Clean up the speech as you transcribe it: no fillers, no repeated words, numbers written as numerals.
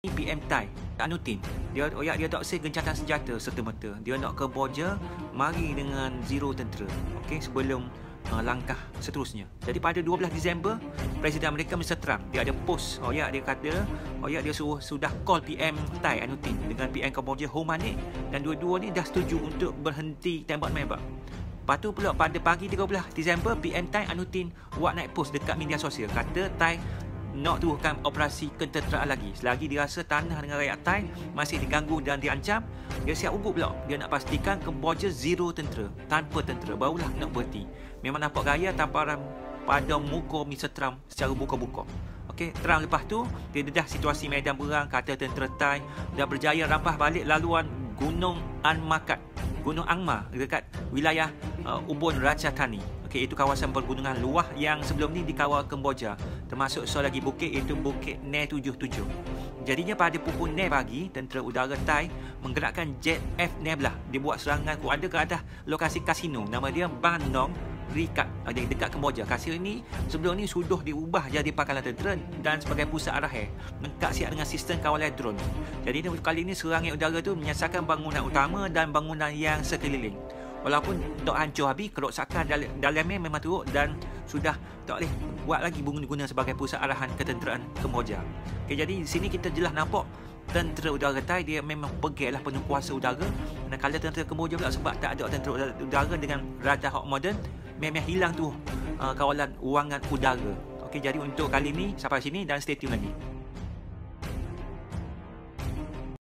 PM Thai Anutin dia tak say gencatan senjata serta-merta. Dia nak Kemboja mari dengan zero tentera, okey, sebelum langkah seterusnya. Jadi pada 12 Disember Presiden Amerika Mr. Trump dia ada post dia kata dia sudah call PM Thai Anutin dengan PM Kemboja Ho Manik, dan dua-dua ni dah setuju untuk berhenti tembak-menembak. Lepas tu pula pada pagi 13 Disember PM Thai Anutin buat naik post dekat media sosial, kata Thai nak teruskan operasi ketenteraan lagi. Selagi dia rasa tanah dengan rakyat Thai masih diganggu dan diancam, dia siap ugut pula. Dia nak pastikan Kemboja zero tentera, tanpa tentera, barulah nak berhenti. Memang nampak gaya tamparan pada muka Mr. Trump secara buka-buka. Okey, Trump lepas tu dia dedah situasi medan perang, kata tentera Thai dah berjaya rampas balik laluan Gunung Angma dekat wilayah Ubon Ratchathani. Okey, itu kawasan pergunungan luah yang sebelum ni dikawal Kemboja, termasuk seorang lagi bukit iaitu Bukit Ne 77. Jadinya pada pukul 9 pagi, tentera udara Thai menggerakkan jet F-16 dia buat serangan kuada ke atas lokasi kasino, nama dia Ban Nong Rikat dekat Kemboja. Kasino ini sebelum ni sudah diubah jadi pangkalan tentera dan sebagai pusat arahai, lengkap siap dengan sistem kawalan drone. Jadi kali ini serangan udara tu menyasarkan bangunan utama dan bangunan yang sekeliling. Walaupun tak hancur habis, kerosakan dalamnya memang teruk dan sudah tak boleh buat lagi guna sebagai pusat arahan ketenteraan Kemboja. Okay, jadi di sini kita jelas nampak tentera udara Thai dia memang pegilah penuh kuasa udara. Dan kalau tentera Kemboja pula sebab tak ada tentera udara dengan radar hot modern, memang hilang tu kawalan ruangan udara. Okey, jadi untuk kali ni sampai sini dan stay tune lagi.